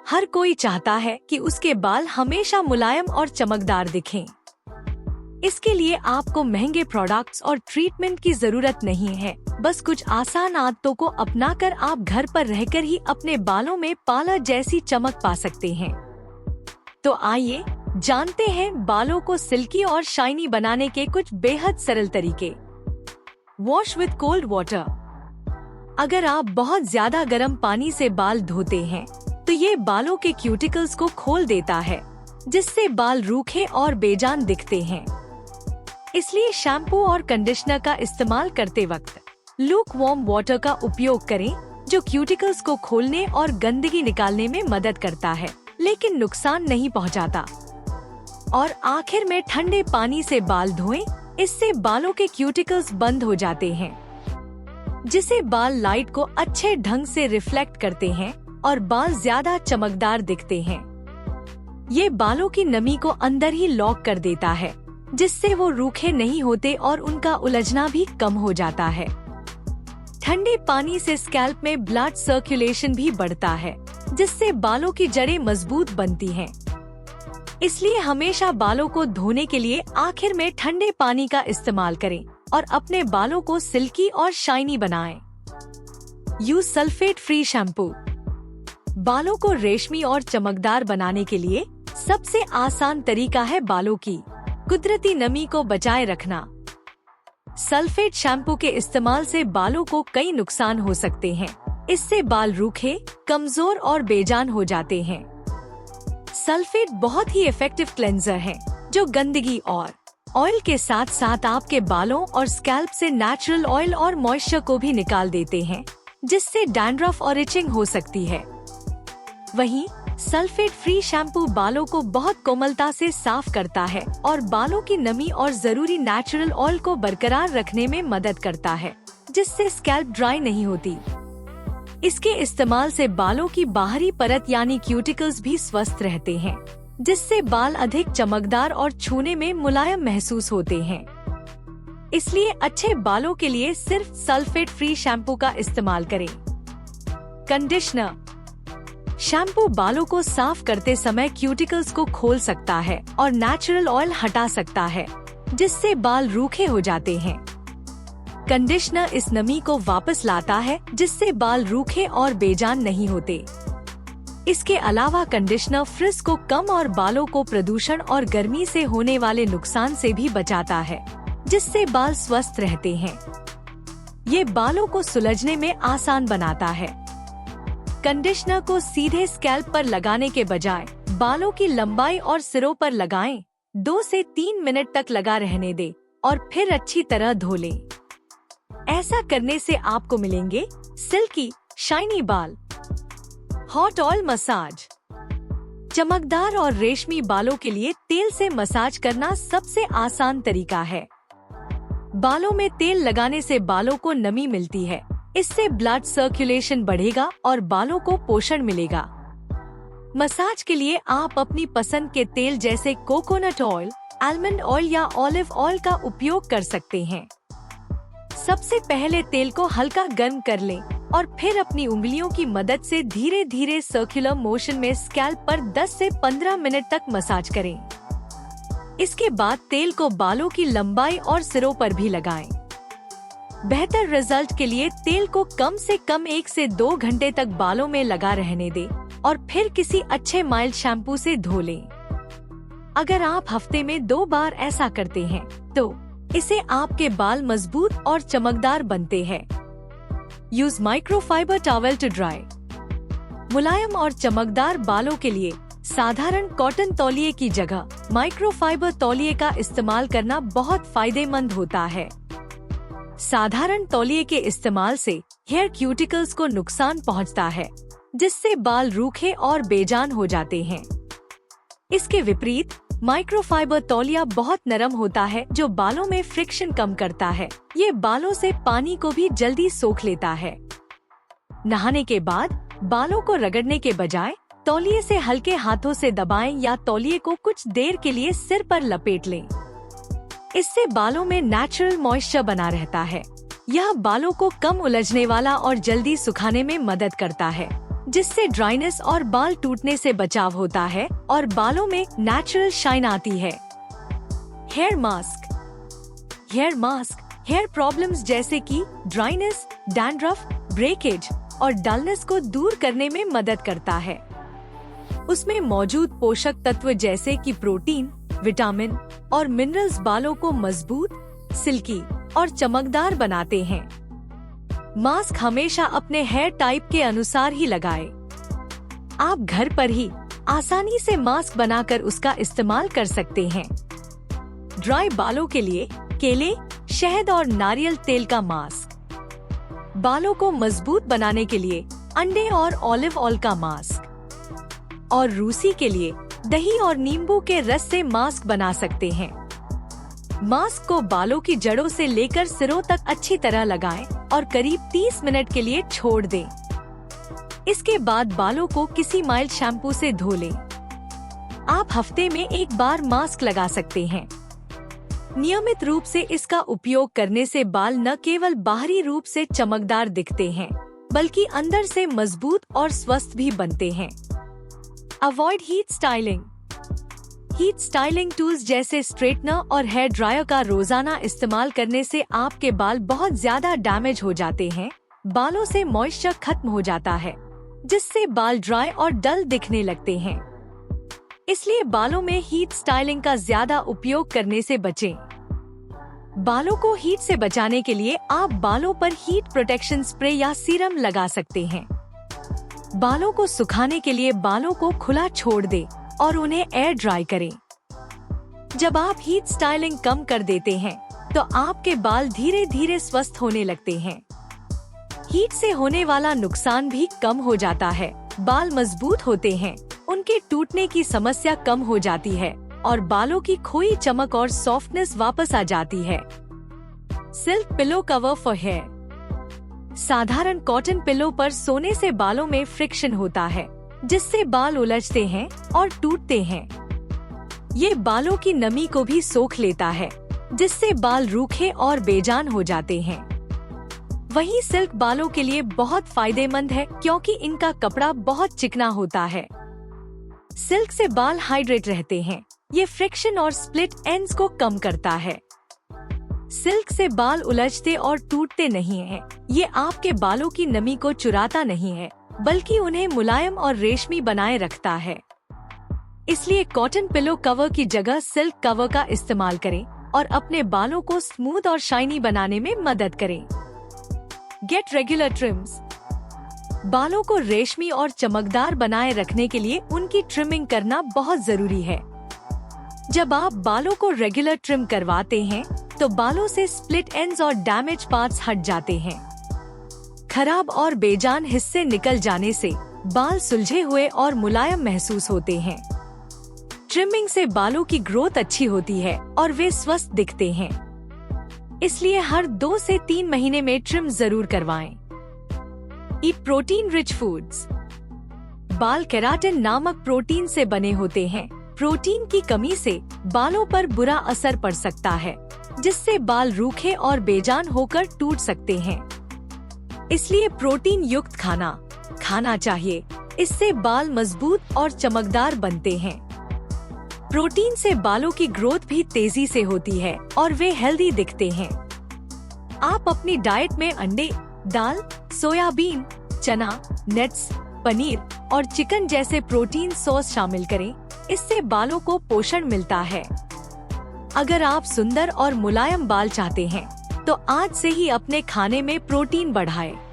हर कोई चाहता है कि उसके बाल हमेशा मुलायम और चमकदार दिखें। इसके लिए आपको महंगे प्रोडक्ट्स और ट्रीटमेंट की जरूरत नहीं है। बस कुछ आसान आदतों को अपनाकर आप घर पर रहकर ही अपने बालों में पार्लर जैसी चमक पा सकते हैं। तो आइए जानते हैं बालों को सिल्की और शाइनी बनाने के कुछ बेहद सरल तरीके। Wash with cold water. अगर आप बहुत ज्यादा गर्म पानी से बाल धोते हैं तो ये बालों के क्यूटिकल्स को खोल देता है, जिससे बाल रूखे और बेजान दिखते हैं। इसलिए शैम्पू और कंडीशनर का इस्तेमाल करते वक्त लूक वार्म वाटर का उपयोग करें, जो क्यूटिकल्स को खोलने और गंदगी निकालने में मदद करता है, लेकिन नुकसान नहीं पहुंचाता। और आखिर में ठंडे पानी से बाल धोएं, इससे बालों के क्यूटिकल्स बंद हो जाते हैं, जिससे बाल लाइट को अच्छे ढंग से रिफ्लेक्ट करते हैं और बाल ज्यादा चमकदार दिखते हैं। ये बालों की नमी को अंदर ही लॉक कर देता है, जिससे वो रूखे नहीं होते और उनका उलझना भी कम हो जाता है। ठंडे पानी से स्कैल्प में ब्लड सर्कुलेशन भी बढ़ता है, जिससे बालों की जड़ें मजबूत बनती हैं। इसलिए हमेशा बालों को धोने के लिए आखिर में ठंडे पानी का इस्तेमाल करें और अपने बालों को सिल्की और शाइनी बनाएं। Use sulphate free shampoo. बालों को रेशमी और चमकदार बनाने के लिए सबसे आसान तरीका है बालों की कुदरती नमी को बचाए रखना। सल्फेट शैम्पू के इस्तेमाल से बालों को कई नुकसान हो सकते हैं। इससे बाल रूखे, कमजोर और बेजान हो जाते हैं। सल्फेट बहुत ही इफेक्टिव क्लेंजर है, जो गंदगी और ऑयल के साथ साथ आपके बालों और स्कैल्प से नेचुरल ऑयल और मॉइस्चर को भी निकाल देते हैं, जिससे डैंड्रफ और इचिंग हो सकती है। वहीं सल्फेट फ्री शैम्पू बालों को बहुत कोमलता से साफ करता है और बालों की नमी और जरूरी नेचुरल ऑयल को बरकरार रखने में मदद करता है, जिससे स्कैल्प ड्राई नहीं होती। इसके इस्तेमाल से बालों की बाहरी परत यानी क्यूटिकल्स भी स्वस्थ रहते हैं, जिससे बाल अधिक चमकदार और छूने में मुलायम महसूस होते हैं। इसलिए अच्छे बालों के लिए सिर्फ सल्फेट फ्री शैम्पू का इस्तेमाल करें। कंडीशनर। शैम्पू बालों को साफ करते समय क्यूटिकल्स को खोल सकता है और नेचुरल ऑयल हटा सकता है, जिससे बाल रूखे हो जाते हैं। कंडीशनर इस नमी को वापस लाता है, जिससे बाल रूखे और बेजान नहीं होते। इसके अलावा कंडीशनर फ्रिज को कम और बालों को प्रदूषण और गर्मी से होने वाले नुकसान से भी बचाता है, जिससे बाल स्वस्थ रहते हैं। ये बालों को सुलझने में आसान बनाता है। कंडीशनर को सीधे स्कैल्प पर लगाने के बजाय बालों की लंबाई और सिरों पर लगाएं। 2 से 3 मिनट तक लगा रहने दें और फिर अच्छी तरह धो लें। ऐसा करने से आपको मिलेंगे सिल्की, शाइनी बाल। Hot oil massage. चमकदार और रेशमी बालों के लिए तेल से मसाज करना सबसे आसान तरीका है। बालों में तेल लगाने से बालों को नमी मिलती है, इससे ब्लड सर्कुलेशन बढ़ेगा और बालों को पोषण मिलेगा। मसाज के लिए आप अपनी पसंद के तेल जैसे कोकोनट ऑयल, आलमंड ऑयल या ऑलिव ऑयल का उपयोग कर सकते हैं। सबसे पहले तेल को हल्का गर्म कर लें और फिर अपनी उंगलियों की मदद से धीरे धीरे सर्कुलर मोशन में स्कैल्प पर 10 से 15 मिनट तक मसाज करें। इसके बाद तेल को बालों की लंबाई और सिरों पर भी लगाएं। बेहतर रिजल्ट के लिए तेल को कम से कम 1 से 2 घंटे तक बालों में लगा रहने दें और फिर किसी अच्छे माइल्ड शैम्पू से धो लें। अगर आप हफ्ते में 2 बार ऐसा करते हैं, तो इससे आपके बाल मजबूत और चमकदार बनते हैं। Use microfibre towel to dry. मुलायम और चमकदार बालों के लिए साधारण कॉटन तौलिए की जगह माइक्रोफाइबर तौलिए का इस्तेमाल करना बहुत फायदेमंद होता है। साधारण तौलिए के इस्तेमाल से हेयर क्यूटिकल्स को नुकसान पहुंचता है, जिससे बाल रूखे और बेजान हो जाते हैं। इसके विपरीत माइक्रोफाइबर तौलिया बहुत नरम होता है, जो बालों में फ्रिक्शन कम करता है। ये बालों से पानी को भी जल्दी सोख लेता है। नहाने के बाद बालों को रगड़ने के बजाय तौलिए से हल्के हाथों से दबाएं या तौलिए को कुछ देर के लिए सिर पर लपेट लें। इससे बालों में नेचुरल मॉइस्चर बना रहता है। यह बालों को कम उलझने वाला और जल्दी सुखाने में मदद करता है। जिससे ड्राइनेस और बाल टूटने से बचाव होता है और बालों में नेचुरल शाइन आती है। Hair mask. हेयर प्रॉब्लम्स जैसे कि ड्राइनेस, डैंड्रफ, ब्रेकेज और डलनेस को दूर करने में मदद करता है। उसमें मौजूद पोषक तत्व जैसे कि प्रोटीन, विटामिन और मिनरल्स बालों को मजबूत, सिल्की और चमकदार बनाते हैं। मास्क हमेशा अपने हेयर टाइप के अनुसार ही लगाएं। आप घर पर ही आसानी से मास्क बनाकर उसका इस्तेमाल कर सकते हैं। ड्राई बालों के लिए केले, शहद और नारियल तेल का मास्क। बालों को मजबूत बनाने के लिए अंडे और ऑलिव ऑयल का मास्क। और रूसी के लिए दही और नींबू के रस से मास्क बना सकते हैं। मास्क को बालों की जड़ों से लेकर सिरों तक अच्छी तरह लगाएं और करीब 30 मिनट के लिए छोड़ दें। इसके बाद बालों को किसी माइल्ड शैम्पू से धो लें। आप हफ्ते में एक बार मास्क लगा सकते हैं। नियमित रूप से इसका उपयोग करने से बाल न केवल बाहरी रूप से चमकदार दिखते हैं, बल्कि अंदर से मजबूत और स्वस्थ भी बनते हैं। Avoid heat styling. Heat styling tools जैसे स्ट्रेटनर और हेयर ड्रायर का रोजाना इस्तेमाल करने से आपके बाल बहुत ज्यादा डैमेज हो जाते हैं। बालों से मॉइस्चर खत्म हो जाता है, जिससे बाल ड्राई और डल दिखने लगते हैं। इसलिए बालों में हीट स्टाइलिंग का ज्यादा उपयोग करने से बचें। बालों को हीट से बचाने के लिए आप बालों पर हीट प्रोटेक्शन स्प्रे या सीरम लगा सकते हैं। बालों को सुखाने के लिए बालों को खुला छोड़ दें और उन्हें एयर ड्राई करें। जब आप हीट स्टाइलिंग कम कर देते हैं, तो आपके बाल धीरे धीरे स्वस्थ होने लगते हैं। हीट से होने वाला नुकसान भी कम हो जाता है। बाल मजबूत होते हैं, उनके टूटने की समस्या कम हो जाती है और बालों की खोई चमक और सॉफ्टनेस वापस आ जाती है। Silk pillow cover for hair. साधारण कॉटन पिलो पर सोने से बालों में फ्रिक्शन होता है, जिससे बाल उलझते हैं और टूटते हैं। ये बालों की नमी को भी सोख लेता है, जिससे बाल रूखे और बेजान हो जाते हैं। वहीं सिल्क बालों के लिए बहुत फायदेमंद है, क्योंकि इनका कपड़ा बहुत चिकना होता है। सिल्क से बाल हाइड्रेट रहते हैं। ये फ्रिक्शन और स्प्लिट एंड्स को कम करता है। सिल्क से बाल उलझते और टूटते नहीं हैं। ये आपके बालों की नमी को चुराता नहीं है, बल्कि उन्हें मुलायम और रेशमी बनाए रखता है। इसलिए कॉटन पिलो कवर की जगह सिल्क कवर का इस्तेमाल करें और अपने बालों को स्मूथ और शाइनी बनाने में मदद करें। Get regular trims. बालों को रेशमी और चमकदार बनाए रखने के लिए उनकी ट्रिमिंग करना बहुत जरूरी है। जब आप बालों को रेगुलर ट्रिम करवाते हैं, तो बालों से स्प्लिट एंड्स और डैमेज पार्ट्स हट जाते हैं। खराब और बेजान हिस्से निकल जाने से बाल सुलझे हुए और मुलायम महसूस होते हैं। ट्रिमिंग से बालों की ग्रोथ अच्छी होती है और वे स्वस्थ दिखते हैं। इसलिए हर 2 से 3 महीने में ट्रिम जरूर करवाएं। ईट प्रोटीन रिच फूड्स। बाल केराटिन नामक प्रोटीन से बने होते हैं। प्रोटीन की कमी से बालों पर बुरा असर पड़ सकता है, जिससे बाल रूखे और बेजान होकर टूट सकते हैं। इसलिए प्रोटीन युक्त खाना खाना चाहिए। इससे बाल मजबूत और चमकदार बनते हैं। प्रोटीन से बालों की ग्रोथ भी तेजी से होती है और वे हेल्दी दिखते हैं। आप अपनी डाइट में अंडे, दाल, सोयाबीन, चना, नट्स, पनीर और चिकन जैसे प्रोटीन सोर्स शामिल करें। इससे बालों को पोषण मिलता है। अगर आप सुंदर और मुलायम बाल चाहते हैं, तो आज से ही अपने खाने में प्रोटीन बढ़ाएं।